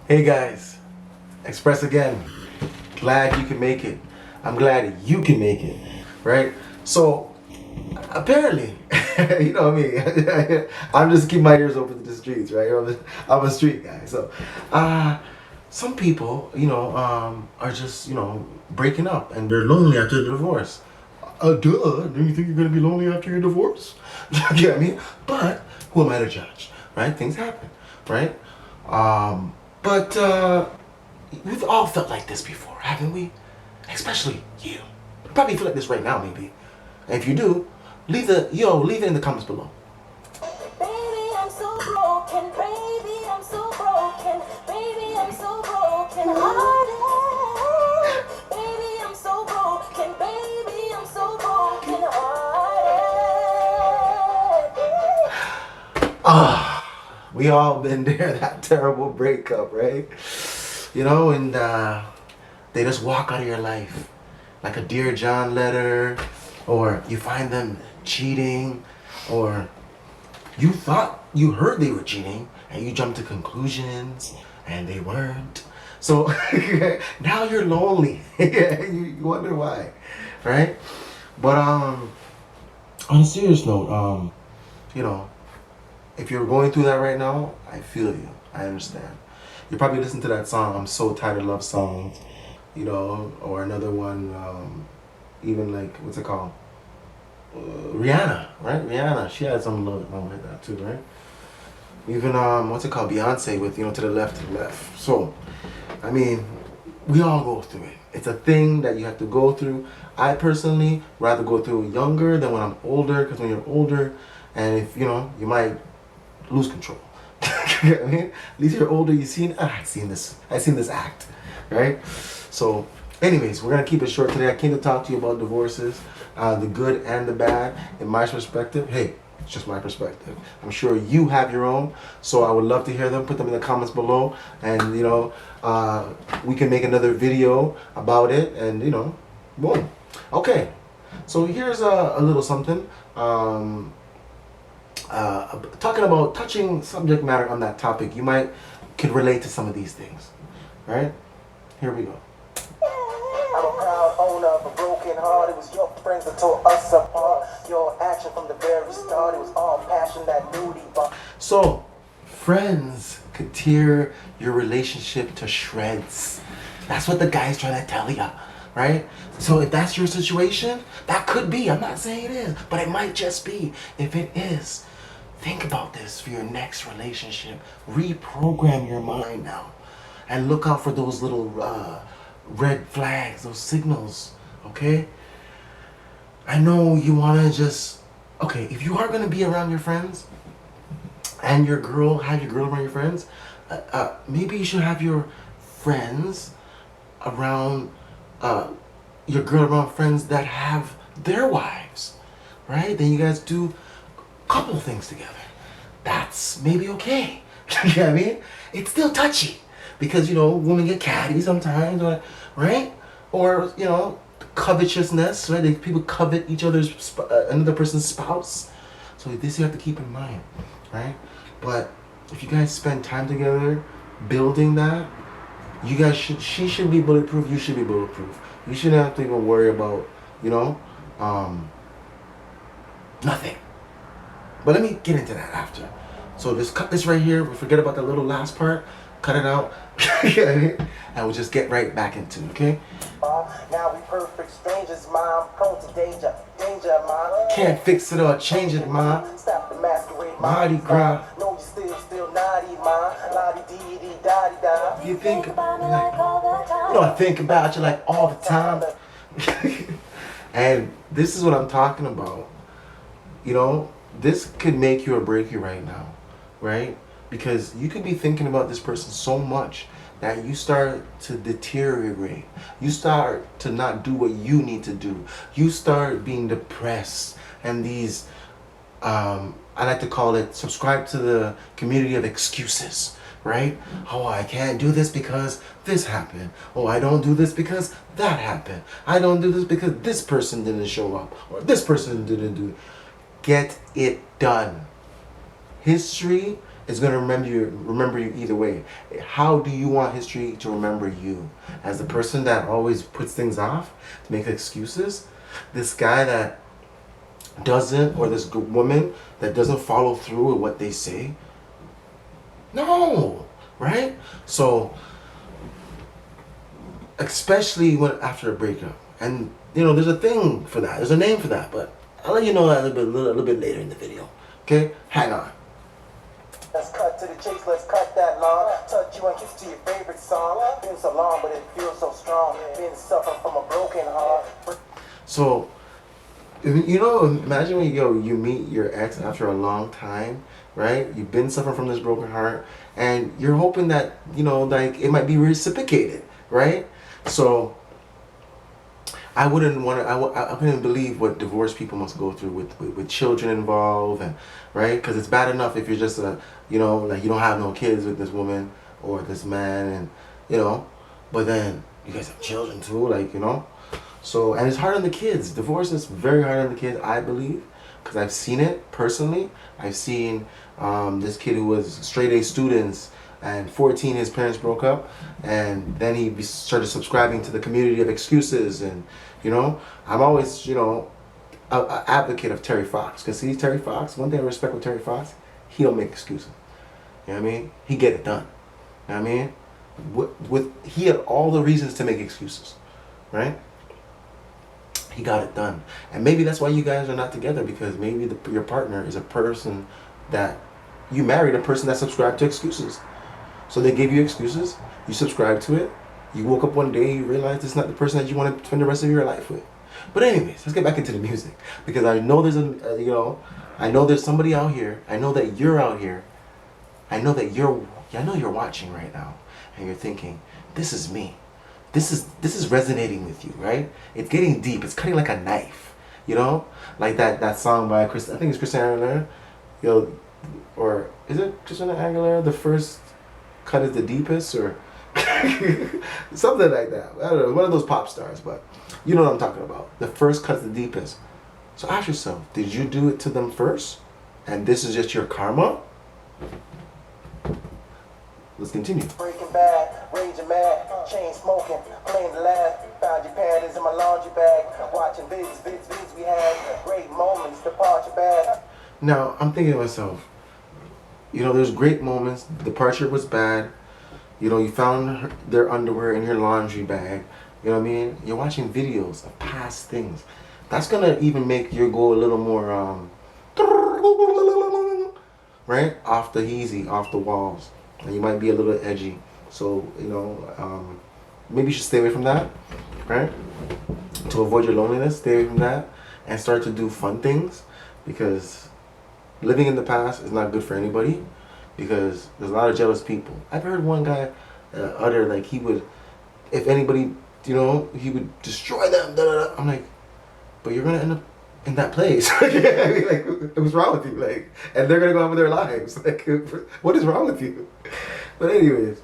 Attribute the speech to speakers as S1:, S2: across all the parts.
S1: Hey guys, Express again. Glad you can make it. I'm glad you can make it, right? So, apparently, you know me. I'm just keeping my ears open to the streets, right? I'm a street guy. So, some people, are just, breaking up and they're lonely after the divorce. Duh. Do you think you're gonna be lonely after your divorce? You get what I mean? But who am I to judge, right? Things happen, right? But we've all felt like this before, haven't we? Especially you. You probably feel like this right now, maybe. And if you do, leave it in the comments below.
S2: Baby, I'm so broken. Baby, I'm so broken. Baby, I'm so broken hearted. Baby, I'm so broken. Baby, I'm so broken hearted.
S1: We all been there, that terrible breakup, right? And they just walk out of your life like a Dear John letter, or you find them cheating, or you heard they were cheating and you jumped to conclusions and they weren't. So now you're lonely. You wonder why, right? But on a serious note, you know, if you're going through that right now, I feel you. I understand. You probably listen to that song, I'm So Tired of Love Songs, or another one, even like, what's it called? Rihanna, right? Rihanna, she had some love like that too, right? Even, what's it called? Beyonce with, to the left, to the left. So, I mean, we all go through it. It's a thing that you have to go through. I personally rather go through younger than when I'm older, because when you're older, and if, you might lose control. You know what I mean? At least you're older, I've seen this act, right? So, anyways, we're gonna keep it short today. I came to talk to you about divorces, the good and the bad. In my perspective, hey, it's just my perspective. I'm sure you have your own, so I would love to hear them. Put them in the comments below, and we can make another video about it, and boom. Okay, so here's a little something. Talking about touching subject matter on that topic, could relate to some of these things, right? Here we go.
S2: I'm a proud owner of a broken heart. It was your friends that tore us apart. Your action from the very start, it was all passion that nudie bar.
S1: So, friends could tear your relationship to shreds. That's what the guy's trying to tell you, right? So if that's your situation, that could be. I'm not saying it is, but it might just be. If it is, think about this for your next relationship. Reprogram your mind now, and look out for those little red flags, those signals. Okay? I know you wanna if you are gonna be around your friends, and have your girl around your friends, maybe you should have your friends around, your girl around friends that have their wives, right? Then you guys do a couple things together. That's maybe okay. You know what I mean? It's still touchy because, women get catty sometimes, right? Or, covetousness, right? People covet another person's spouse. So this you have to keep in mind, right? But if you guys spend time together building that, she should be bulletproof, you should be bulletproof. You shouldn't have to even worry about, nothing. But let me get into that after. So just cut this right here. We forget about the little last part. Cut it out. And we'll just get right back into it, okay?
S2: Now we perfect strangers, mom. Prone to danger, mom.
S1: Can't fix it or change it, ma.
S2: Stop the masquerade,
S1: Mardi Gras.
S2: No, you still naughty, ma. Lottie dee dee da dee da.
S1: You think about me like all the time. I think about you like all the time. And this is what I'm talking about. This could make you or break you right now, right? Because you could be thinking about this person so much that you start to deteriorate. You start to not do what you need to do. You start being depressed, and these, I like to call it, subscribe to the community of excuses, right? Oh, I can't do this because this happened. Oh, I don't do this because that happened. I don't do this because this person didn't show up, or this person didn't do it. Get it done. History is gonna remember you either way. How do you want history to remember you? As the person that always puts things off to make excuses? This guy that doesn't, or this woman that doesn't follow through with what they say? No, right? So, especially when after a breakup, and there's a thing for that. There's a name for that, but I'll let you know that a little bit later in the video. Okay, hang on.
S2: Let's cut to the chase, let's cut that long. Touch you and kiss to your favorite song. Been so long, but it feels so strong. Been suffering from a broken heart.
S1: So, imagine when you meet your ex after a long time, right? You've been suffering from this broken heart, and you're hoping that like it might be reciprocated, right? So, I wouldn't want to. I couldn't believe what divorced people must go through with children involved, and right, because it's bad enough if you're just like you don't have no kids with this woman or this man, and but then you guys have children too, So, and it's hard on the kids. Divorce is very hard on the kids, I believe, because I've seen it personally. I've seen this kid who was straight A students, and 14 his parents broke up, and then he started subscribing to the community of excuses, and I'm always a advocate of Terry Fox, because see, Terry Fox, one thing I respect with Terry Fox, he don't make excuses. You know what I mean? He get it done. You know what I mean? He had all the reasons to make excuses, right? He got it done. And maybe that's why you guys are not together, because maybe your partner is a person that you married, a person that subscribed to excuses. So they gave you excuses, you subscribed to it, you woke up one day, you realized it's not the person that you want to spend the rest of your life with. But anyways, let's get back into the music, because I know there's I know there's somebody out here, I know that you're out here, I know you're watching right now, and you're thinking, this is me. This is resonating with you, right? It's getting deep. It's cutting like a knife, like that song by I think it's Christina Aguilera, or is it Christina Aguilera? The first cut is the deepest, or something like that. I don't know. One of those pop stars, but you know what I'm talking about. The first cut's the deepest. So ask yourself, did you do it to them first, and this is just your karma? Let's continue.
S2: Breaking bad, raging mad, chain smoking, playing the last. Found your panties in my laundry bag. Watching vids we had. Great moments, departure bad.
S1: Now, I'm thinking to myself, there's great moments. Departure was bad. You found their underwear in your laundry bag. You know what I mean? You're watching videos of past things. That's going to even make your go a little more, right? Off the easy, off the walls. And you might be a little edgy. So, maybe you should stay away from that, right? To avoid your loneliness, stay away from that. And start to do fun things. Because living in the past is not good for anybody. Because there's a lot of jealous people. I've heard one guy utter like he would, if anybody, he would destroy them. Da, da, da. I'm like, but you're going to end up in that place. I mean, like, what's wrong with you? Like, and they're gonna go on with their lives. Like, what is wrong with you? But anyways,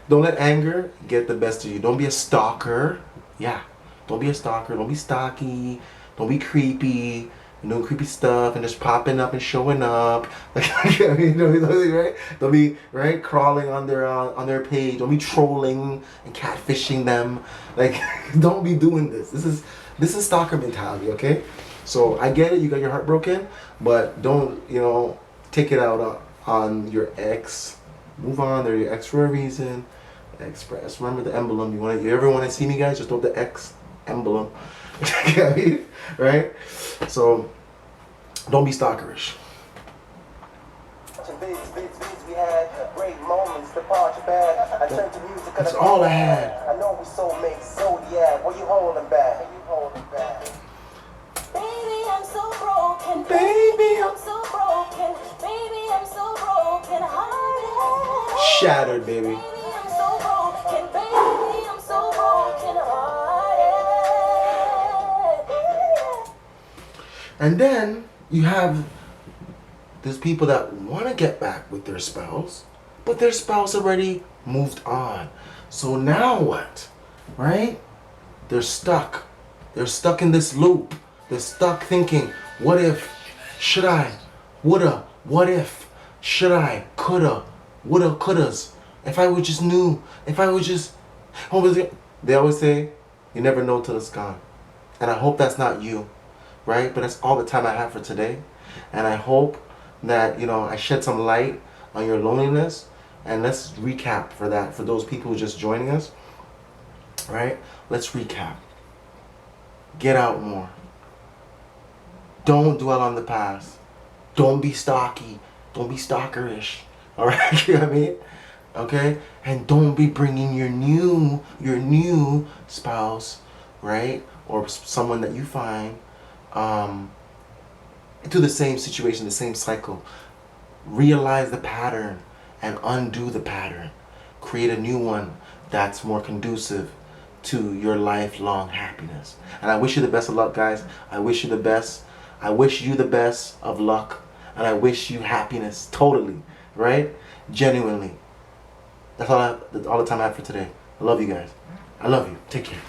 S1: don't let anger get the best of you. Don't be a stalker. Yeah, don't be a stalker. Don't be stocky. Don't be creepy. Creepy stuff and just popping up and showing up. Like, I mean, right? Don't be crawling on their page. Don't be trolling and catfishing them. Like, don't be doing this. This is stalker mentality. Okay. So I get it, you got your heart broken, but don't, take it out on your ex. Move on, they're your ex for a reason. Express, remember the emblem. You ever want to see me, guys, just throw the X emblem. I mean, right? So don't be stalkerish.
S2: We had great moments, departure bad. I turned to music.
S1: That's all I had.
S2: I know we soulmates, Zodiac. What you holding back? Baby, I'm so broken. Baby, I'm so broken. Baby, I'm so broken hearted.
S1: Shattered, baby.
S2: Baby, I'm so broken. Baby, I'm so broken hearted.
S1: And then you have these people that want to get back with their spouse, but their spouse already moved on. So now what? Right? They're stuck. They're stuck in this loop. They're stuck thinking, what if, should I, woulda, what if, Should I? Coulda. Woulda. Couldas. If I would just knew. If I would just. What was it? They always say, you never know till it's gone. And I hope that's not you, right? But that's all the time I have for today. And I hope that, I shed some light on your loneliness. And let's recap for that, for those people who are just joining us, right? Let's recap. Get out more. Don't dwell on the past. Don't be stalky. Don't be stalkerish. All right, you know what I mean? Okay, and don't be bringing your new spouse, right, or someone that you find, into the same situation, the same cycle. Realize the pattern and undo the pattern. Create a new one that's more conducive to your lifelong happiness. And I wish you the best of luck, guys. I wish you the best. I wish you the best of luck. And I wish you happiness, totally, right? Genuinely. That's all the time I have for today. I love you guys. I love you. Take care.